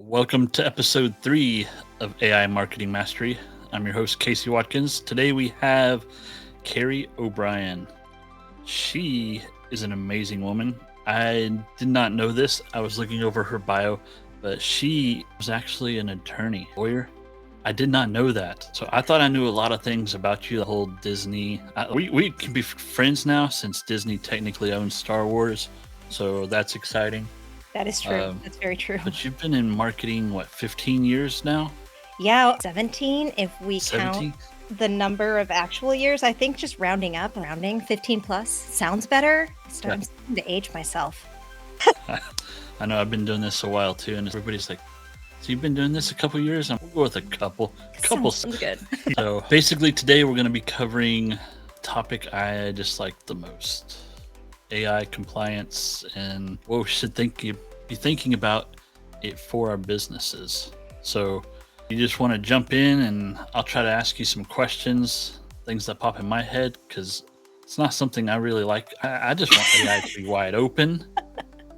Welcome to episode 3 of AI Marketing Mastery. I'm your host, Casey Watkins. Today we have Cari O'Brien. She is an amazing woman. I did not know this. I was looking over her bio, but she was actually an attorney, lawyer. I did not know that. So I thought I knew a lot of things about you, the whole Disney. We can be friends now since Disney technically owns Star Wars. So that's exciting. That is true. That's very true. But you've been in marketing, 15 years now? Yeah, 17 if we 17? count the number of actual years. I think just rounding 15 plus sounds better. I'm starting to age myself. I know I've been doing this a while too, and everybody's like, so you've been doing this a couple years? We'll go with a couple. Sounds good. So basically today we're going to be covering a topic I just like the most. AI compliance and what we should be thinking about it for our businesses. So you just want to jump in and I'll try to ask you some questions, things that pop in my head, because it's not something I really like. I just want AI to be wide open.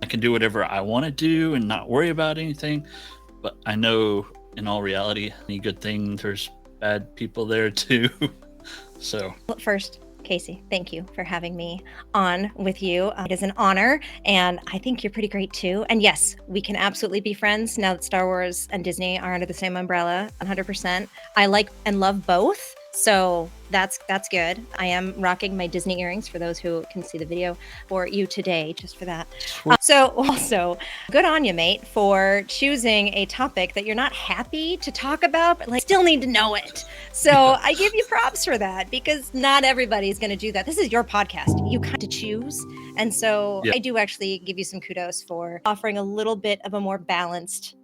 I can do whatever I want to do and not worry about anything. But I know in all reality, any good thing, there's bad people there too. So First, Casey, thank you for having me on with you. It is an honor, and I think you're pretty great too. And yes, we can absolutely be friends now that Star Wars and Disney are under the same umbrella, 100%. I like and love both, so that's good. I am rocking my Disney earrings for those who can see the video for you today, just for that. So also, good on you, mate, for choosing a topic that you're not happy to talk about, but still need to know it. So I give you props for that because not everybody's going to do that. This is your podcast. You kind of choose. And so I do actually give you some kudos for offering a little bit of a more balanced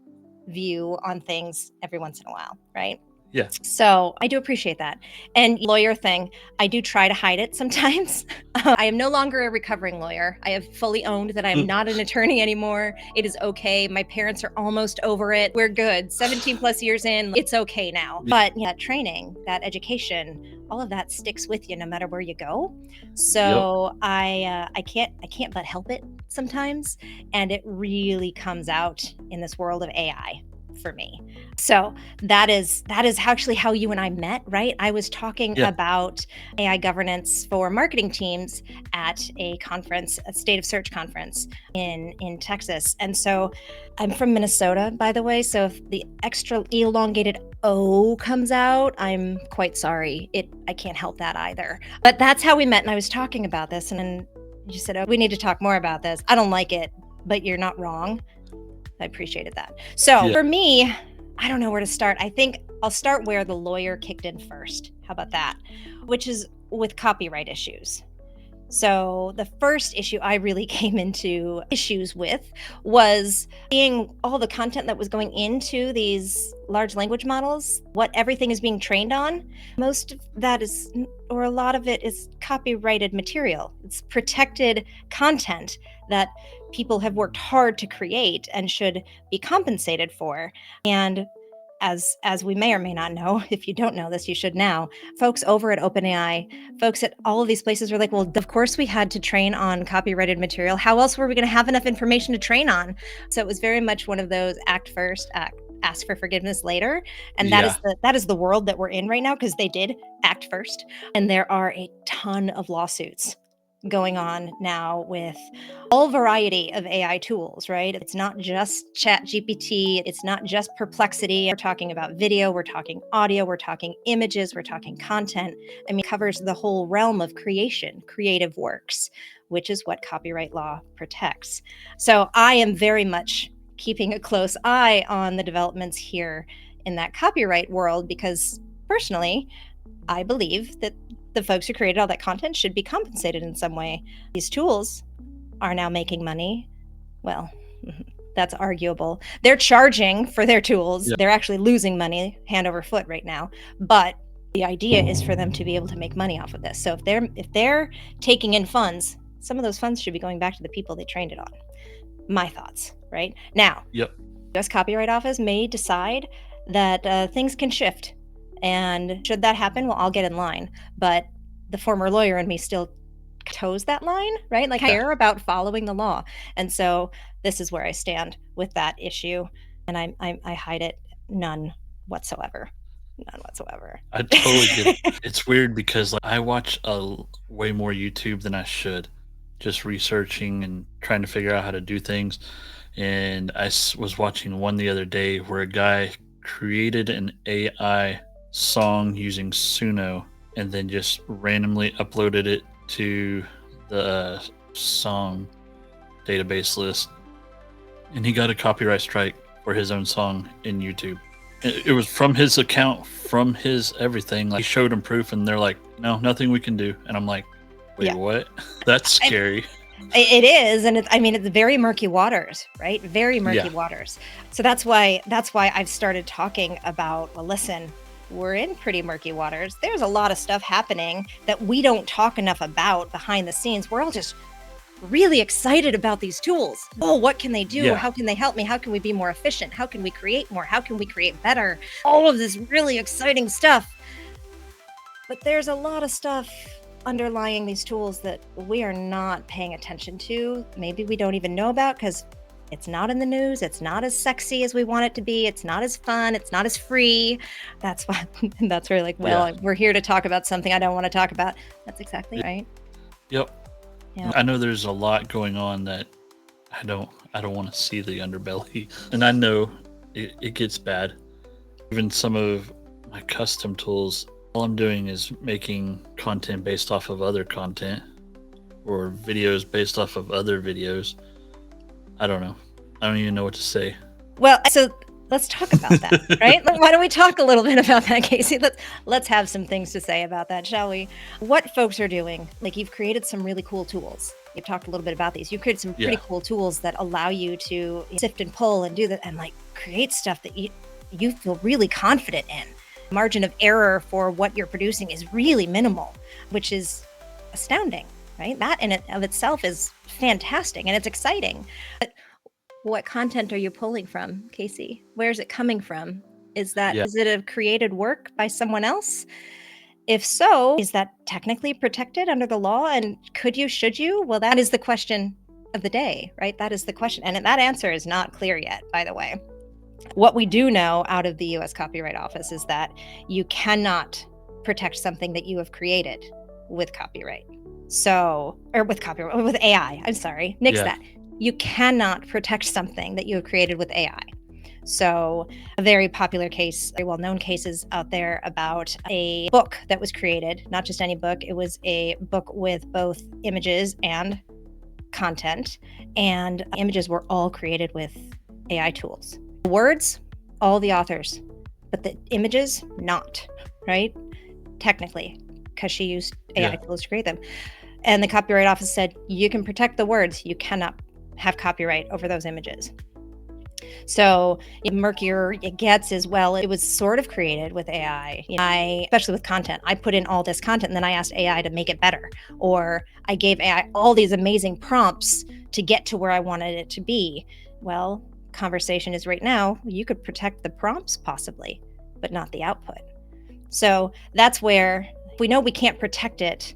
view on things every once in a while, right? Yeah. So I do appreciate that. And lawyer thing, I do try to hide it sometimes. I am no longer a recovering lawyer. I have fully owned that I am not an attorney anymore. It is okay. My parents are almost over it. We're good. 17 plus years in, it's okay now. But that training, that education, all of that sticks with you no matter where you go. So I can't but help it sometimes. And it really comes out in this world of AI. For me. So that is actually how you and I met, right? I was talking about AI governance for marketing teams at a conference, a state of search conference in Texas. And so I'm from Minnesota, by the way. So if the extra elongated O comes out, I'm quite sorry. I can't help that either. But that's how we met. And I was talking about this and you said, oh, we need to talk more about this. I don't like it, but you're not wrong. I appreciated that. So for me, I don't know where to start. I think I'll start where the lawyer kicked in first. How about that? Which is with copyright issues. So the first issue I really came into issues with was seeing all the content that was going into these large language models, what everything is being trained on. Most of that is, or a lot of it is copyrighted material. It's protected content that people have worked hard to create and should be compensated for. And as we may or may not know, if you don't know this, you should now, folks over at OpenAI, folks at all of these places were like, well, of course we had to train on copyrighted material. How else were we going to have enough information to train on? So it was very much one of those act first, ask for forgiveness later. And that is the world that we're in right now because they did act first. And there are a ton of lawsuits going on now with all variety of AI tools, right? It's not just ChatGPT. It's not just Perplexity. We're talking about video. We're talking audio. We're talking images. We're talking content. I mean, it covers the whole realm of creation, creative works, which is what copyright law protects. So I am very much keeping a close eye on the developments here in that copyright world because personally, I believe that the folks who created all that content should be compensated in some way. These tools are now making money. Well, that's arguable. They're charging for their tools. They're actually losing money hand over foot right now. But the idea is for them to be able to make money off of this. So if they're taking in funds, some of those funds should be going back to the people they trained it on. My thoughts, right? Now, the U.S. Copyright Office may decide that things can shift. And should that happen, well, I'll get in line. But the former lawyer in me still toes that line, right? I care about following the law. And so this is where I stand with that issue. and I hide it none whatsoever. None whatsoever. I totally get it. It's weird because like, I watch way more YouTube than I should, just researching and trying to figure out how to do things. And was watching one the other day where a guy created an AI song using Suno and then just randomly uploaded it to the song database list. And he got a copyright strike for his own song in YouTube. It was from his account, from his everything. Like he showed him proof, and they're like, "No, nothing we can do." And I'm like, "Wait, Yeah. what?" That's scary. It is, and it's very murky waters, right? Very murky Yeah. waters. So that's why I've started talking about, well, listen, we're in pretty murky waters. There's a lot of stuff happening that we don't talk enough about behind the scenes. We're all just really excited about these tools. Oh, what can they do? Yeah. How can they help me? How can we be more efficient? How can we create more? How can we create better? All of this really exciting stuff. But there's a lot of stuff underlying these tools that we are not paying attention to. Maybe we don't even know about because it's not in the news. It's not as sexy as we want it to be. It's not as fun. It's not as free. That's why that's where like, well, we're here to talk about something I don't want to talk about. That's exactly right. Yep. Yeah. I know there's a lot going on that I don't want to see the underbelly. And I know it gets bad. Even some of my custom tools, all I'm doing is making content based off of other content or videos based off of other videos. I don't know. I don't even know what to say. Well, so let's talk about that, right? Why don't we talk a little bit about that, Casey? Let's have some things to say about that, shall we? What folks are doing, like you've created some really cool tools. You've talked a little bit about these. You've created some pretty cool tools that allow you to sift and pull and do that and like create stuff that you feel really confident in. Margin of error for what you're producing is really minimal, which is astounding, right? That in and of itself is fantastic and it's exciting. But what content are you pulling from, Casey? Where is it coming from? Is it a created work by someone else? If so, is that technically protected under the law? And should you? Well, that is the question of the day, right? That is the question. And that answer is not clear yet, by the way. What we do know out of the US Copyright Office is that you cannot protect something that you have created with copyright. With AI. I'm sorry. Nix that. You cannot protect something that you have created with AI. So a very popular case, very well-known cases out there about a book that was created, not just any book. It was a book with both images and content, and images were all created with AI tools. The words, all the authors, but the images, not, right? Technically, because she used AI tools to create them. And the Copyright Office said, you can protect the words, you cannot have copyright over those images. So the murkier it gets as well, it was sort of created with AI. Especially with content, I put in all this content and then I asked AI to make it better. Or I gave AI all these amazing prompts to get to where I wanted it to be. Well, conversation is right now, you could protect the prompts possibly, but not the output. So that's where we know we can't protect it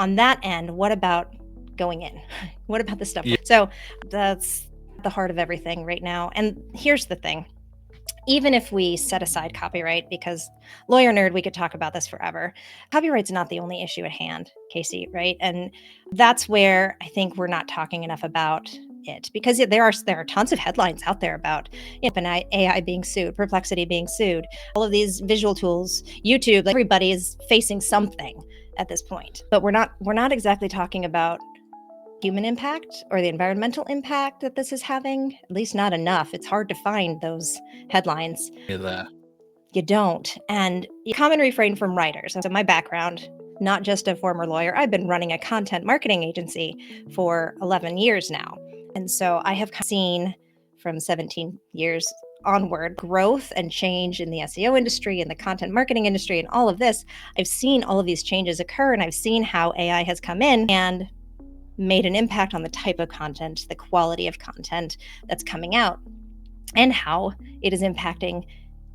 on that end. What about going in? What about the stuff? Yeah. So that's the heart of everything right now. And here's the thing. Even if we set aside copyright, because lawyer nerd, we could talk about this forever. Copyright's not the only issue at hand, Casey, right? And that's where I think we're not talking enough about it, because there are tons of headlines out there about AI being sued, Perplexity being sued, all of these visual tools, YouTube, like everybody is facing something at this point. But we're not exactly talking about human impact or the environmental impact that this is having, at least not enough. It's hard to find those headlines. You don't. And a common refrain from writers. So my background, not just a former lawyer, I've been running a content marketing agency for 11 years now. And so I have seen from 17 years onward growth and change in the SEO industry and the content marketing industry and all of this. I've seen all of these changes occur, and I've seen how AI has come in and made an impact on the type of content, the quality of content that's coming out, and how it is impacting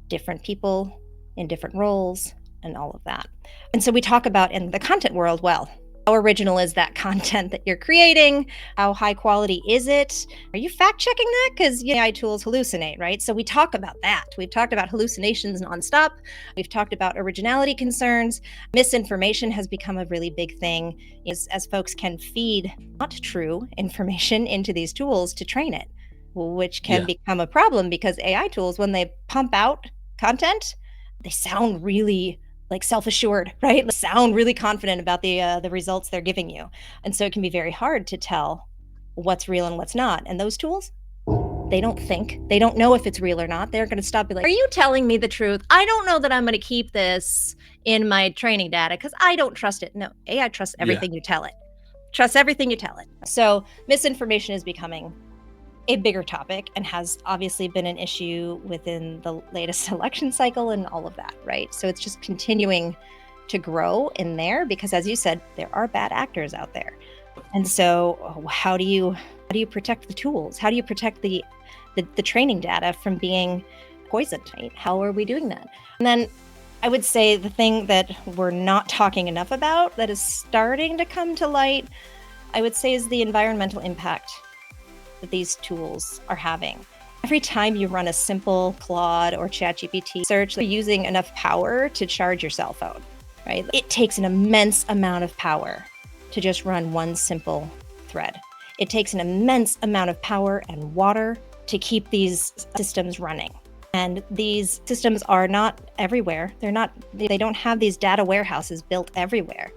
different people in different roles and all of that. And so we talk about in the content world, well, How original is that content that you're creating? How high quality is it? Are you fact checking that? Because AI tools hallucinate, right? So we talk about that. We've talked about hallucinations nonstop. We've talked about originality concerns. Misinformation has become a really big thing as folks can feed not true information into these tools to train it, which can Yeah. become a problem because AI tools, when they pump out content, they sound really like self-assured, right? Sound really confident about the results they're giving you. And so it can be very hard to tell what's real and what's not. And those tools, they don't think. They don't know if it's real or not. They're going to stop and be like, "Are you telling me the truth? I don't know that I'm going to keep this in my training data because I don't trust it." No, AI trusts Yeah. everything you tell it. Trusts everything you tell it. So misinformation is becoming a bigger topic and has obviously been an issue within the latest election cycle and all of that, right? So it's just continuing to grow in there because, as you said, there are bad actors out there. And so how do you protect the tools? How do you protect the training data from being poisoned, right? How are we doing that? And then I would say the thing that we're not talking enough about that is starting to come to light, I would say, is the environmental impact that these tools are having. Every time you run a simple Claude or ChatGPT search, you're using enough power to charge your cell phone, right? It takes an immense amount of power to just run one simple thread. It takes an immense amount of power and water to keep these systems running. And these systems are not everywhere. They don't have these data warehouses built everywhere.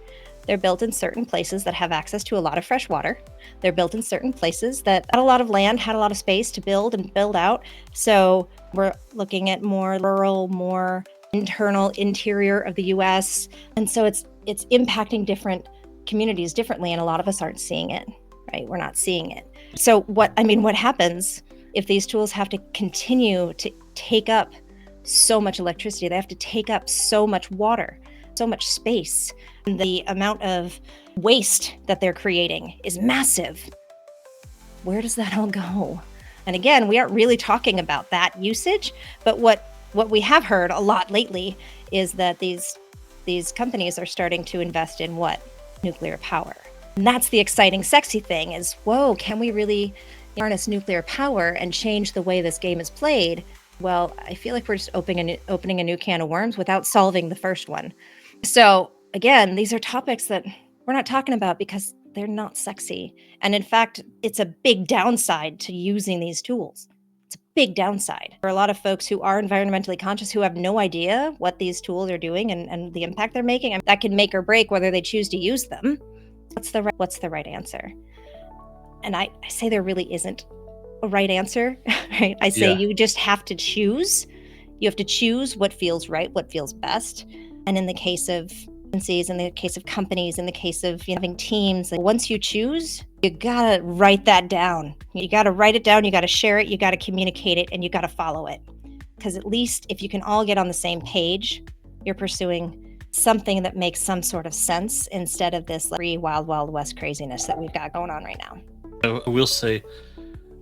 They're built in certain places that have access to a lot of fresh water. They're built in certain places that had a lot of land, had a lot of space to build and build out. So we're looking at more rural, more interior of the US. And so it's impacting different communities differently, and a lot of us aren't seeing it, right? We're not seeing it. So what happens if these tools have to continue to take up so much electricity? They have to take up so much water, so much space. And the amount of waste that they're creating is massive. Where does that all go? And again, we aren't really talking about that usage, but what we have heard a lot lately is that these companies are starting to invest in what? Nuclear power. And that's the exciting, sexy thing is, whoa, can we really harness nuclear power and change the way this game is played? Well, I feel like we're just opening a new can of worms without solving the first one. So again, these are topics that we're not talking about because they're not sexy. And in fact, it's a big downside to using these tools. It's a big downside. For a lot of folks who are environmentally conscious, who have no idea what these tools are doing and the impact they're making, and that can make or break whether they choose to use them. What's the right answer? And I say there really isn't a right answer, right? I say you just have to choose. You have to choose what feels right, what feels best. And in the case of agencies, in the case of companies, in the case of having teams, like once you choose, you gotta write that down. You gotta write it down, you gotta share it, you gotta communicate it, and you gotta follow it. Because at least if you can all get on the same page, you're pursuing something that makes some sort of sense instead of this free wild, wild west craziness that we've got going on right now. I will say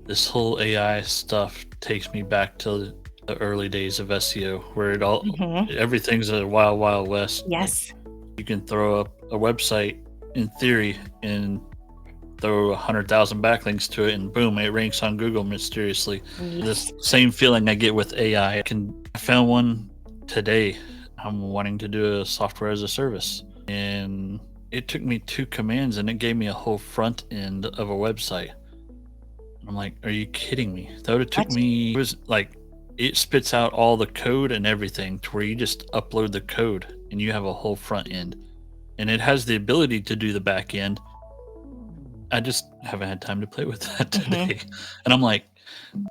this whole AI stuff takes me back to the early days of SEO, where everything's a wild, wild west. Yes. Like, you can throw up a website in theory and throw 100,000 backlinks to it, and boom, it ranks on Google mysteriously. Yes. This same feeling I get with AI. I found one today. I'm wanting to do a software as a service, and it took me 2 commands and it gave me a whole front end of a website. I'm like, are you kidding me? That would have took me, it was like, it spits out all the code and everything to where you just upload the code and you have a whole front end, and it has the ability to do the back end. I just haven't had time to play with that today. And I'm like,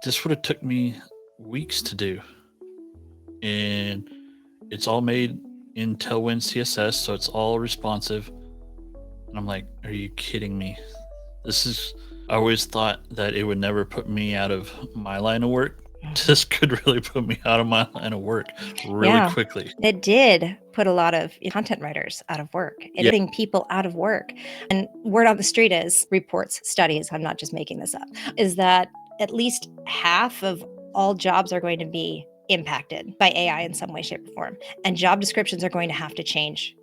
this would have took me weeks to do, and it's all made in Tailwind CSS, so it's all responsive. And I'm like, are you kidding me? I always thought that it would never put me out of my line of work. This could really put me out of my line of work really quickly. It did put a lot of content writers out of work, putting people out of work. And word on the street is, reports, studies, I'm not just making this up, is that at least half of all jobs are going to be impacted by AI in some way, shape, or form. And job descriptions are going to have to change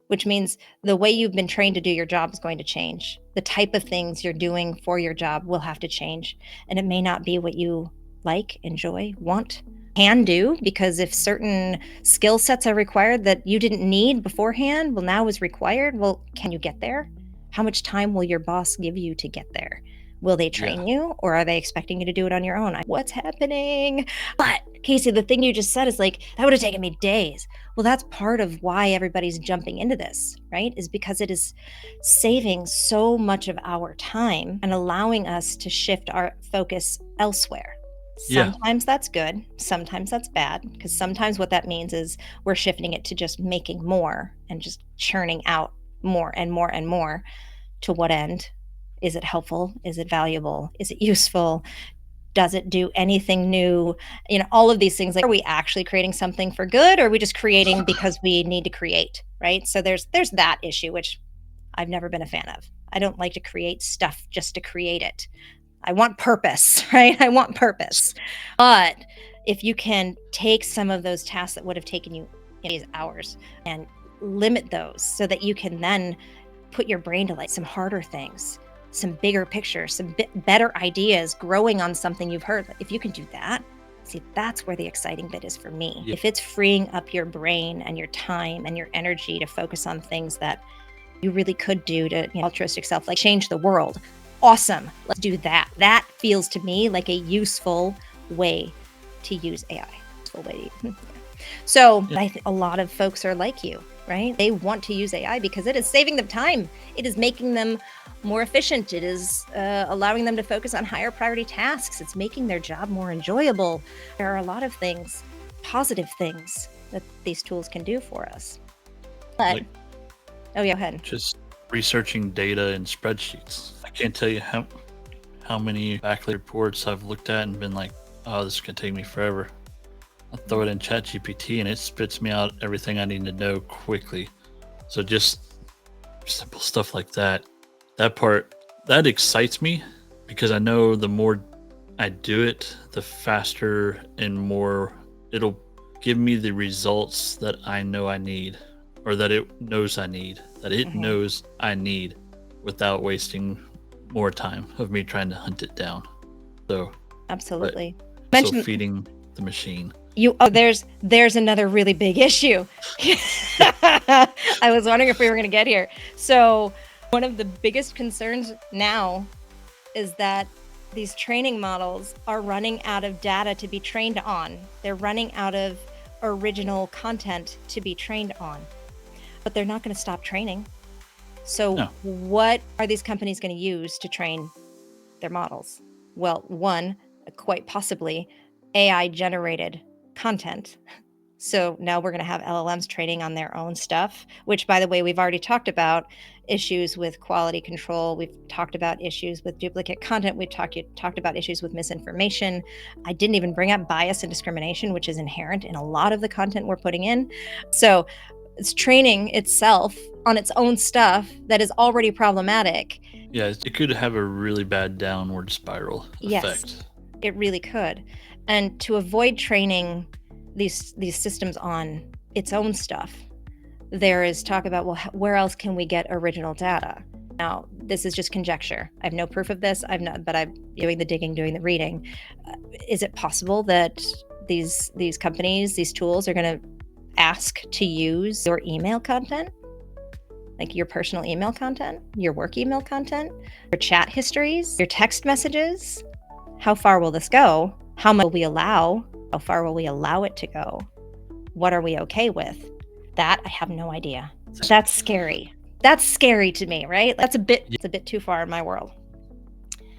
which means the way you've been trained to do your job is going to change. The type of things you're doing for your job will have to change. And it may not be what you like, enjoy, want, can do, because if certain skill sets are required that you didn't need beforehand, well, now is required. Well, can you get there? How much time will your boss give you to get there? Will they train you, or are they expecting you to do it on your own? What's happening? But Casey, the thing you just said is like, that would have taken me days. Well, that's part of why everybody's jumping into this, right? Is because it is saving so much of our time and allowing us to shift our focus elsewhere. Yeah. Sometimes that's good, sometimes that's bad, because sometimes what that means is we're shifting it to just making more and just churning out more and more and more. To what end? Is it helpful? Is it valuable? Is it useful? Does it do anything new? All of these things, like, are we actually creating something for good, or are we just creating because we need to create, right? So there's that issue, which I've never been a fan of. I don't like to create stuff just to create it. I want purpose, right? I want purpose. But if you can take some of those tasks that would have taken you these hours and limit those so that you can then put your brain to like some harder things, some bigger pictures, some better ideas, growing on something you've heard. If you can do that, see, that's where the exciting bit is for me. Yeah. If it's freeing up your brain and your time and your energy to focus on things that you really could do to altruistic self, like change the world, awesome. Let's do that. That feels to me like a useful way to use AI. So I think a lot of folks are like you, right? They want to use AI because it is saving them time. It is making them more efficient. It is allowing them to focus on higher priority tasks. It's making their job more enjoyable. There are a lot of things, positive things, that these tools can do for us. But, oh yeah, go ahead. Just researching data in spreadsheets. I can't tell you how many backlog reports I've looked at and been like, oh, this is going to take me forever. I'll throw it in ChatGPT and it spits me out everything I need to know quickly. So just simple stuff like that. That part, that excites me because I know the more I do it, the faster and more it'll give me the results that I know I need, or that it knows I need, that it knows I need, without wasting more time of me trying to hunt it down. So absolutely. So feeding the machine. There's another really big issue. I was wondering if we were going to get here. So one of the biggest concerns now is that these training models are running out of data to be trained on. They're running out of original content to be trained on, but they're not going to stop training. So what are these companies going to use to train their models? Well, one, quite possibly AI generated content. So now we're going to have LLMs training on their own stuff, which, by the way, we've already talked about issues with quality control. We've talked about issues with duplicate content. We've talked about issues with misinformation. I didn't even bring up bias and discrimination, which is inherent in a lot of the content we're putting in. So it's training itself on its own stuff that is already problematic. Yeah, it could have a really bad downward spiral effect. Yes, it really could. And to avoid training these systems on its own stuff, there is talk about, well, where else can we get original data? Now, this is just conjecture. I have no proof of this. But I'm doing the digging, doing the reading. Is it possible that these companies, these tools, are going to ask to use your email content? Like your personal email content, your work email content, your chat histories, your text messages? How far will this go? How much will we allow? How far will we allow it to go? What are we okay with? That I have no idea. That's scary. That's scary to me, right? It's a bit too far in my world.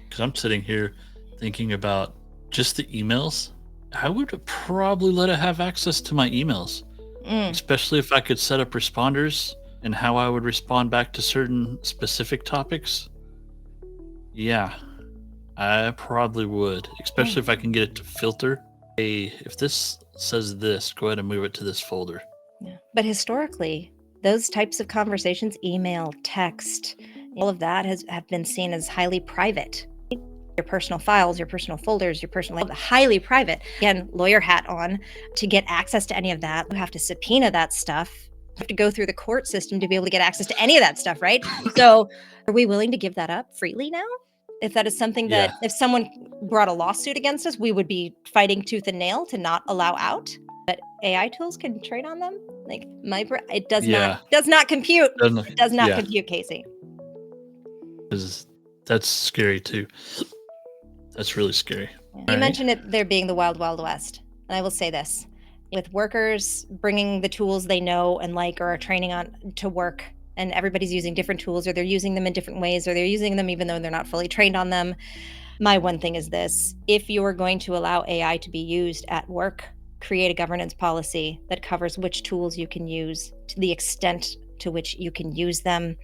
Because I'm sitting here thinking about just the emails. I would probably let it have access to my emails, especially if I could set up responders and how I would respond back to certain specific topics. Yeah, I probably would, especially if I can get it to filter. Hey, if this says this, go ahead and move it to this folder. Yeah. But historically, those types of conversations, email, text, all of that have been seen as highly private. Your personal files, your personal folders, your personal, highly private. Again, lawyer hat on. To get access to any of that, you have to subpoena that stuff have to go through the court system to be able to get access to any of that stuff, right? So are we willing to give that up freely now? If that is something that if someone brought a lawsuit against us, we would be fighting tooth and nail to not allow out. But AI tools can train on them. Like it does not compute. It does not compute, Casey. That's scary too. That's really scary. Yeah. You mentioned it there being the wild, wild west. And I will say this, with workers bringing the tools they know and like or are training on to work, and everybody's using different tools, or they're using them in different ways, or they're using them even though they're not fully trained on them. My one thing is this: if you are going to allow AI to be used at work, create a governance policy that covers which tools you can use, to the extent to which you can use them,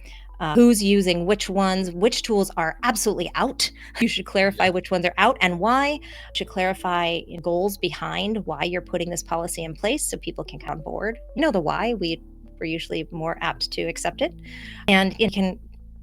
who's using which ones, which tools are absolutely out. You should clarify which ones are out and why. You should clarify goals behind why you're putting this policy in place so people can come on board. You know the why, we're usually more apt to accept it. And it can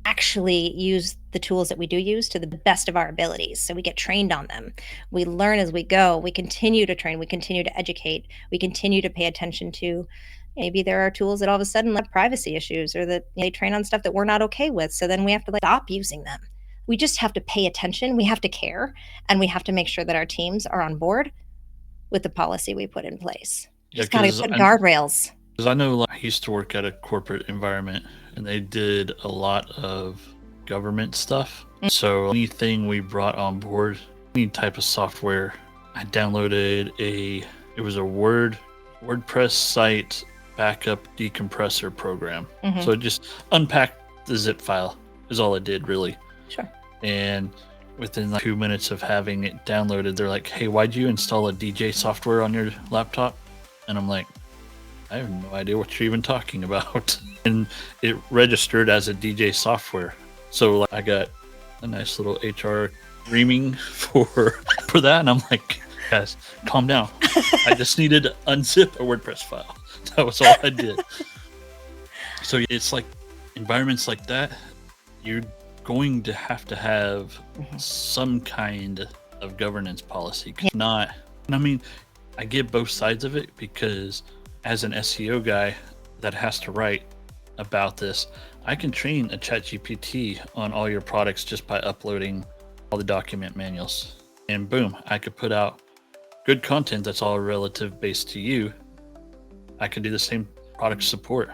actually use the tools that we do use to the best of our abilities. So we get trained on them. We learn as we go. We continue to train. We continue to educate. We continue to pay attention to maybe there are tools that all of a sudden have privacy issues, or that they train on stuff that we're not okay with. So then we have to stop using them. We just have to pay attention. We have to care, and we have to make sure that our teams are on board with the policy we put in place. Just got to put guardrails. Because I know I used to work at a corporate environment, and they did a lot of government stuff. So anything we brought on board, any type of software, I downloaded it was a WordPress site backup decompressor program. So it just unpacked the zip file is all it did, really. Sure. And within 2 minutes of having it downloaded, they're like, hey, why'd you install a DJ software on your laptop? And I'm like, I have no idea what you're even talking about. And it registered as a DJ software. So I got a nice little HR reaming for that. And I'm like, guys, calm down. I just needed to unzip a WordPress file. That was all I did. So it's like environments like that, you're going to have some kind of governance policy. I get both sides of it, because as an SEO guy that has to write about this, I can train a ChatGPT on all your products just by uploading all the document manuals. And boom, I could put out good content that's all relative based to you. I could do the same product support.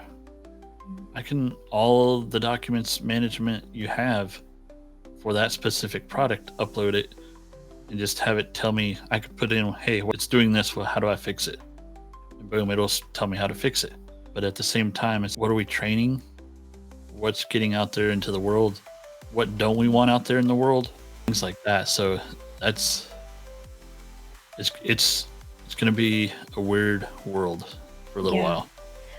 I can, all the documents management you have for that specific product, upload it and just have it tell me. I could put in, hey, it's doing this, well, how do I fix it? And boom, it'll tell me how to fix it. But at the same time, it's what are we training? What's getting out there into the world? What don't we want out there in the world? Things like that. So it's going to be a weird world for a little while.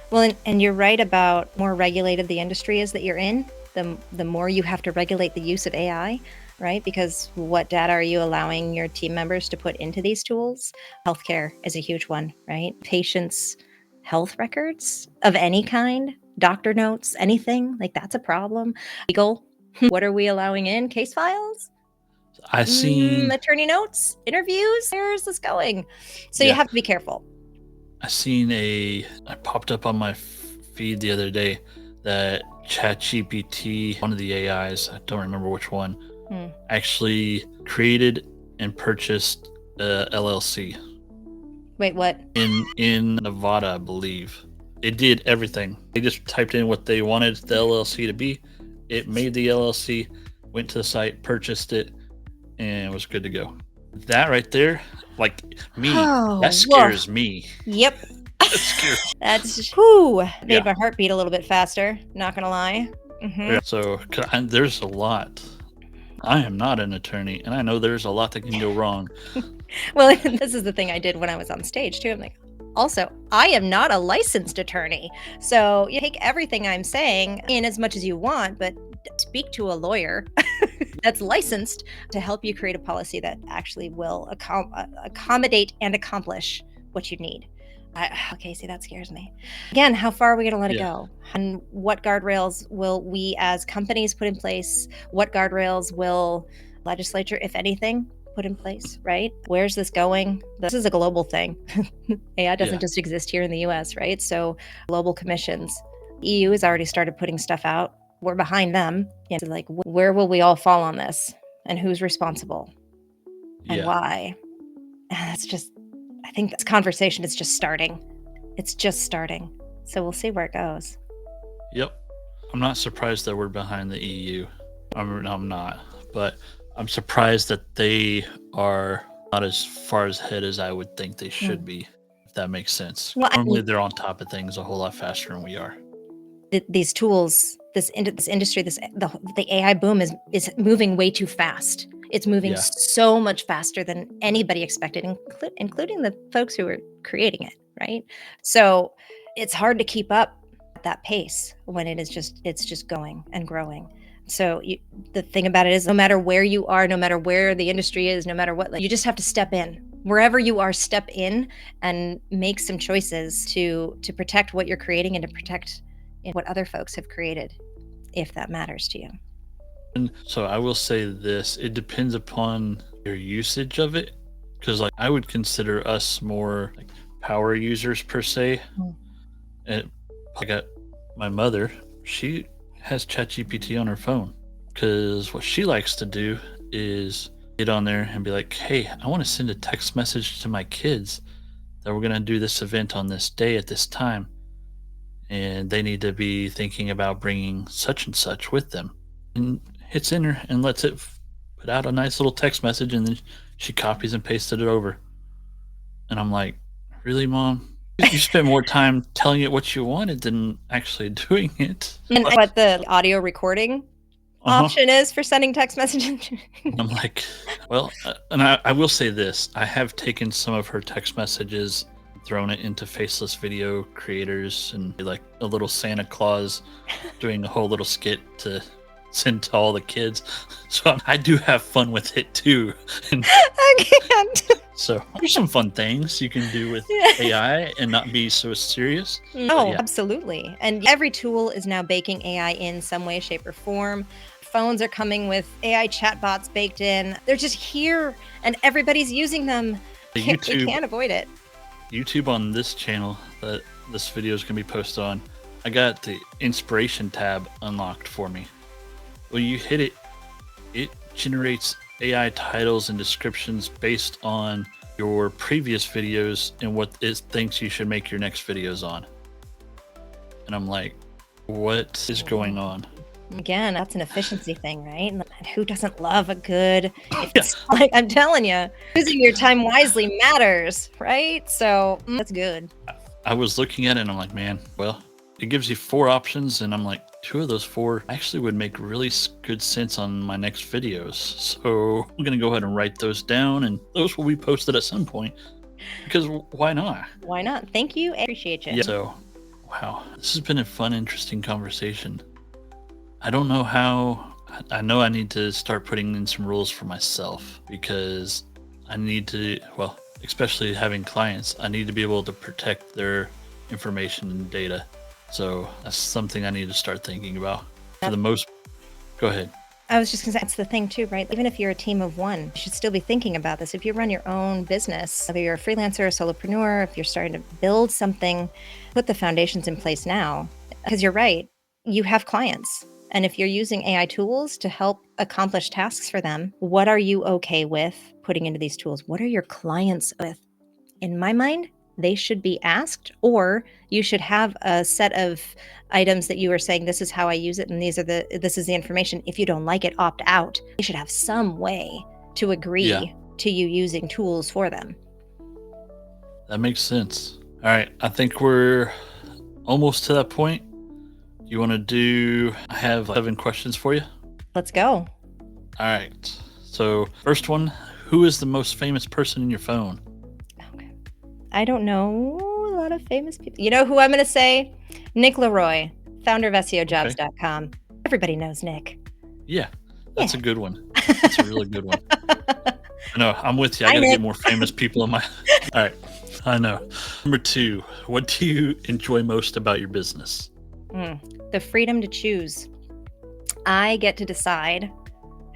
Well, and you're right about more regulated the industry is that you're in, the more you have to regulate the use of AI, right? Because what data are you allowing your team members to put into these tools? Healthcare is a huge one, right? Patients' health records of any kind, doctor notes, anything, like that's a problem. Legal, what are we allowing in? Case files? I seen attorney notes, interviews. Where's this going? So you have to be careful. I popped up on my feed the other day that ChatGPT, one of the AIs, I don't remember which one, actually created and purchased a LLC. Wait, what? In Nevada, I believe. It did everything. They just typed in what they wanted the LLC to be. It made the LLC, went to the site, purchased it, and was good to go. That right there, like me, that scares me. Yep. That's made my heart beat a little bit faster, not gonna lie. Yeah, so there's a lot. I am not an attorney, and I know there's a lot that can go wrong. Well, this is the thing I did when I was on stage too. I'm like, also, I am not a licensed attorney. So you take everything I'm saying in as much as you want, but speak to a lawyer that's licensed to help you create a policy that actually will accommodate and accomplish what you need. Okay, see, that scares me. Again, how far are we going to let it go? And what guardrails will we as companies put in place? What guardrails will legislature, if anything, put in place, right? Where's this going? This is a global thing. AI doesn't Yeah. just exist here in the US, right? So global commissions. EU has already started putting stuff out. We're behind them. Yeah, so like, where will we all fall on this? And who's responsible? And Yeah. why? And that's just, I think this conversation is just starting. It's just starting. So we'll see where it goes. Yep. I'm not surprised that we're behind the EU. I'm not, but I'm surprised that they are not as far ahead as I would think they should be, if that makes sense. Well, Normally, they're on top of things a whole lot faster than we are. these tools, this industry, the AI boom is moving way too fast. It's moving Yeah. so much faster than anybody expected, including the folks who are creating it, right? So it's hard to keep up at that pace when it's just going and growing. So the thing about it is, no matter where you are, no matter where the industry is, no matter what, like, you just have to step in. Wherever you are, step in and make some choices to protect what you're creating and to protect what other folks have created, if that matters to you. And so I will say this, it depends upon your usage of it. Because like I would consider us more like power users per se. And I got my mother, she has ChatGPT on her phone. Because what she likes to do is get on there and be like, hey, I want to send a text message to my kids that we're going to do this event on this day at this time. And they need to be thinking about bringing such and such with them. And hits enter and lets it put out a nice little text message, and then she copies and pasted it over. And I'm like, really, Mom? You spent more time telling it what you wanted than actually doing it. And what the audio recording option is for sending text messages. I'm like, well, and I will say this. I have taken some of her text messages, thrown it into faceless video creators, and like a little Santa Claus doing a whole little skit to send to all the kids. So I do have fun with it too. And I can't. so there's some fun things you can do with AI and not be so serious. Oh, absolutely. And every tool is now baking AI in some way, shape, or form. Phones are coming with AI chatbots baked in. They're just here and everybody's using them. You can't avoid it. YouTube on this channel that this video is going to be posted on, I got the inspiration tab unlocked for me. When you hit it, it generates AI titles and descriptions based on your previous videos and what it thinks you should make your next videos on. And I'm like, what is going on? Again, that's an efficiency thing, right? And who doesn't love a good, like, I'm telling you, using your time wisely matters, right? So that's good. I was looking at it and I'm like, man, well, it gives you 4 options. And I'm like, 2 of those 4 actually would make really good sense on my next videos. So I'm going to go ahead and write those down, and those will be posted at some point, because why not? Why not? Thank you. I appreciate you. Yeah, so, wow, this has been a fun, interesting conversation. I don't know how. I know I need to start putting in some rules for myself, because I need to, well, especially having clients, I need to be able to protect their information and data. So that's something I need to start thinking about. For the most, go ahead. I was just gonna say, that's the thing too, right? Even if you're a team of one, you should still be thinking about this. If you run your own business, whether you're a freelancer or solopreneur, if you're starting to build something, put the foundations in place now. Because you're right, you have clients. And if you're using AI tools to help accomplish tasks for them, what are you okay with putting into these tools? What are your clients with? In my mind, they should be asked, or you should have a set of items that you are saying, this is how I use it, and this is the information. If you don't like it, opt out. They should have some way to agree to you using tools for them. That makes sense. All right, I think we're almost to that point. You want to do, I have 7 questions for you. Let's go. All right. So first one, who is the most famous person in your phone? Okay. I don't know a lot of famous people. You know who I'm going to say? Nick Leroy, founder of SEOjobs.com. Okay. Everybody knows Nick. Yeah, that's a good one. That's a really good one. No, I'm with you. I got to get more famous people in my... All right. I know. Number 2, what do you enjoy most about your business? The freedom to choose. I get to decide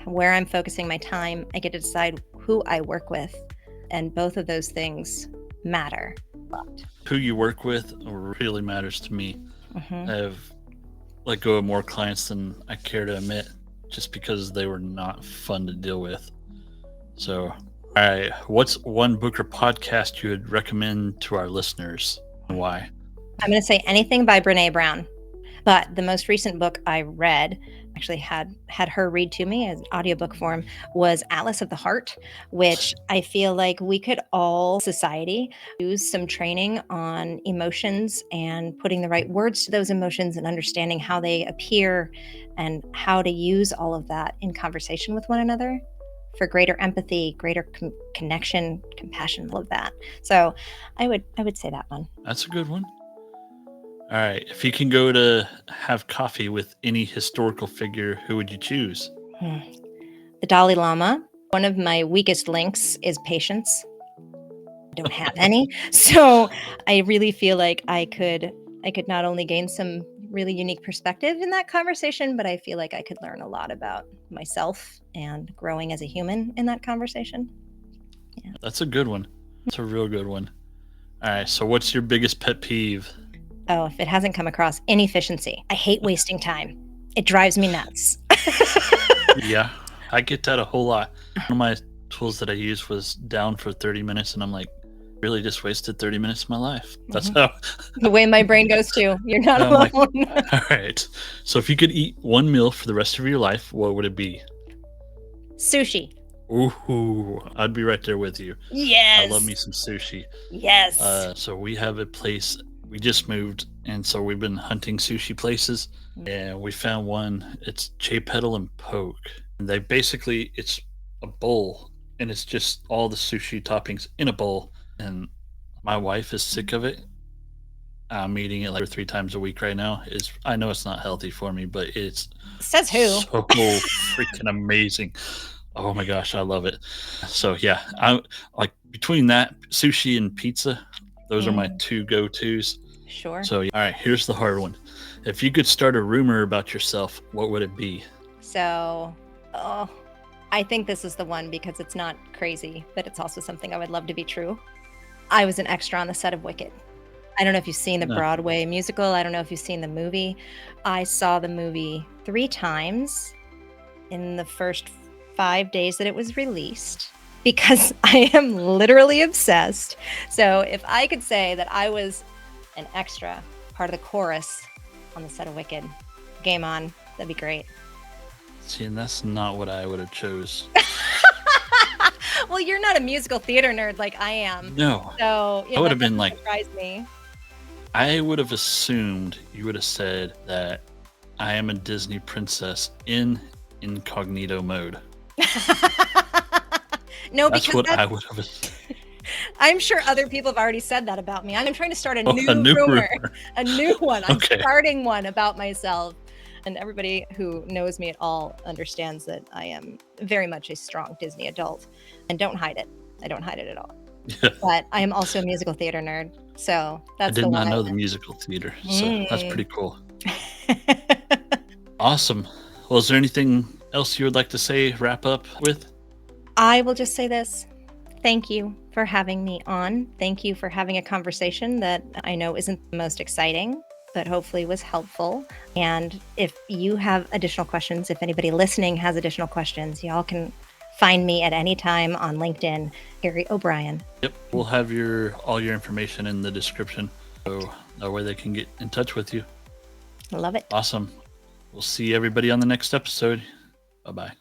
where I'm focusing my time. I get to decide who I work with. And both of those things matter. Who you work with really matters to me. Mm-hmm. I have let go of more clients than I care to admit just because they were not fun to deal with. So, all right, what's one book or podcast you would recommend to our listeners and why? I'm going to say anything by Brené Brown. But the most recent book I read, actually had her read to me as an audiobook form, was Atlas of the Heart, which I feel like we could all, society, use some training on emotions and putting the right words to those emotions and understanding how they appear and how to use all of that in conversation with one another for greater empathy, greater connection, compassion, all of that. So I would say that one. That's a good one. All right, if you can go to have coffee with any historical figure, who would you choose? The Dalai Lama. One of my weakest links is patience. I don't have any. So I really feel like I could not only gain some really unique perspective in that conversation, but I feel like I could learn a lot about myself and growing as a human in that conversation. Yeah. That's a good one. That's a real good one. All right, so what's your biggest pet peeve? Oh, if it hasn't come across, inefficiency. I hate wasting time. It drives me nuts. Yeah, I get that a whole lot. One of my tools that I used was down for 30 minutes, and I'm like, really just wasted 30 minutes of my life. That's how. The way my brain goes too. You're not I'm alone. like, all right. So if you could eat one meal for the rest of your life, what would it be? Sushi. Ooh, I'd be right there with you. Yes. I love me some sushi. Yes. So we have a place. We just moved, and so we've been hunting sushi places, and we found one. It's Che Pedal and Poke. And they basically, it's a bowl, and it's just all the sushi toppings in a bowl. And my wife is sick of it. I'm eating it like 3 times a week right now. I know it's not healthy for me, but it's Says who? so freaking amazing. Oh my gosh, I love it. So yeah, I like between that sushi and pizza, those are my 2 go-tos. Sure. So all right, here's the hard one. If you could start a rumor about yourself, what would it be? So, I think this is the one because it's not crazy, but it's also something I would love to be true. I was an extra on the set of Wicked. I don't know if you've seen the No. Broadway musical. I don't know if you've seen the movie. I saw the movie 3 times in the first 5 days that it was released because I am literally obsessed. So if I could say that I was an extra, part of the chorus on the set of Wicked, game on, that'd be great. See, and that's not what I would have chose. Well, you're not a musical theater nerd like I am. No. So I would have been like, surprised me. I would have assumed you would have said that I am a Disney princess in incognito mode. No, That's because what I would have. I'm sure other people have already said that about me. I'm trying to start a new rumor. a new one. I'm Okay. starting one about myself. And everybody who knows me at all understands that I am very much a strong Disney adult and don't hide it. I don't hide it at all. Yeah. But I am also a musical theater nerd. So I that's did the not one. know the musical theater, so that's pretty cool. Awesome. Well, is there anything else you would like to say, wrap up with? I will just say this. Thank you for having me on. Thank you for having a conversation that I know isn't the most exciting, but hopefully was helpful. And if you have additional questions, if anybody listening has additional questions, y'all can find me at any time on LinkedIn, Cari O'Brien. Yep, we'll have all your information in the description, so that way they can get in touch with you. Love it. Awesome. We'll see everybody on the next episode. Bye-bye.